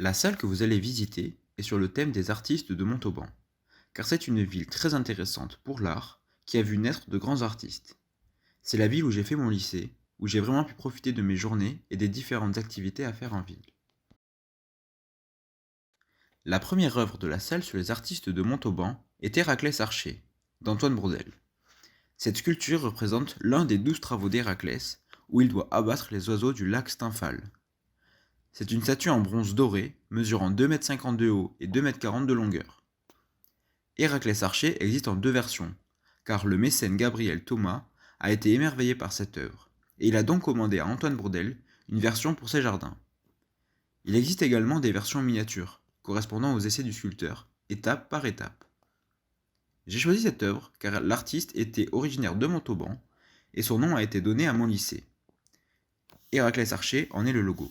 La salle que vous allez visiter est sur le thème des artistes de Montauban, car c'est une ville très intéressante pour l'art qui a vu naître de grands artistes. C'est la ville où j'ai fait mon lycée, où j'ai vraiment pu profiter de mes journées et des différentes activités à faire en ville. La première œuvre de la salle sur les artistes de Montauban est Héraclès Archer, d'Antoine Bourdelle. Cette sculpture représente l'un des 12 travaux d'Héraclès, où il doit abattre les oiseaux du lac Stymphale. C'est une statue en bronze doré, mesurant 2,50 m de haut et 2,40 m de longueur. Héraclès Archer existe en deux versions, car le mécène Gabriel Thomas a été émerveillé par cette œuvre, et il a donc commandé à Antoine Bourdelle une version pour ses jardins. Il existe également des versions miniatures, correspondant aux essais du sculpteur, étape par étape. J'ai choisi cette œuvre car l'artiste était originaire de Montauban, et son nom a été donné à mon lycée. Héraclès Archer en est le logo.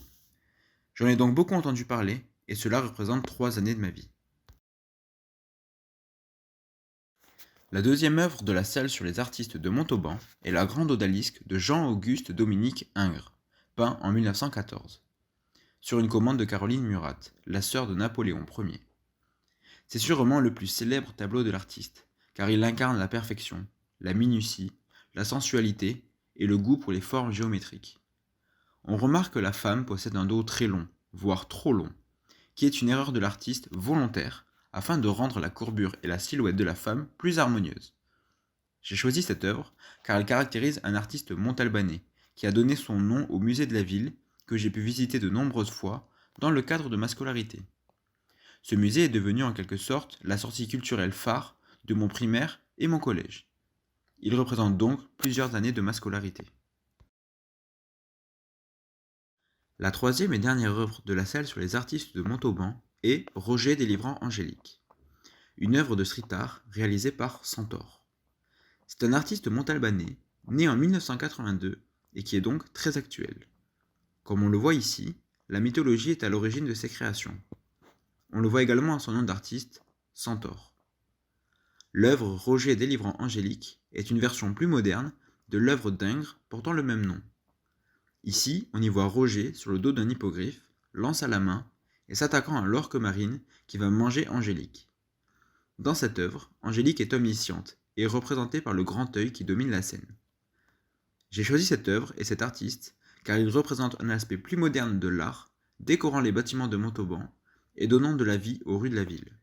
J'en ai donc beaucoup entendu parler, et cela représente 3 années de ma vie. La deuxième œuvre de la salle sur les artistes de Montauban est La Grande Odalisque de Jean-Auguste Dominique Ingres, peint en 1914, sur une commande de Caroline Murat, la sœur de Napoléon Ier. C'est sûrement le plus célèbre tableau de l'artiste, car il incarne la perfection, la minutie, la sensualité et le goût pour les formes géométriques. On remarque que la femme possède un dos très long, voire trop long, qui est une erreur de l'artiste volontaire afin de rendre la courbure et la silhouette de la femme plus harmonieuses. J'ai choisi cette œuvre car elle caractérise un artiste montalbanais qui a donné son nom au musée de la ville que j'ai pu visiter de nombreuses fois dans le cadre de ma scolarité. Ce musée est devenu en quelque sorte la sortie culturelle phare de mon primaire et mon collège. Il représente donc plusieurs années de ma scolarité. La troisième et dernière œuvre de la salle sur les artistes de Montauban est Roger délivrant Angélique, une œuvre de street art réalisée par Centaure. C'est un artiste montalbanais, né en 1982 et qui est donc très actuel. Comme on le voit ici, la mythologie est à l'origine de ses créations. On le voit également à son nom d'artiste, Centaure. L'œuvre Roger délivrant Angélique est une version plus moderne de l'œuvre d'Ingres portant le même nom. Ici, on y voit Roger sur le dos d'un hippogriffe, lance à la main, et s'attaquant à l'orque marine qui va manger Angélique. Dans cette œuvre, Angélique est omnisciente et est représentée par le grand œil qui domine la scène. J'ai choisi cette œuvre et cet artiste car il représente un aspect plus moderne de l'art, décorant les bâtiments de Montauban et donnant de la vie aux rues de la ville.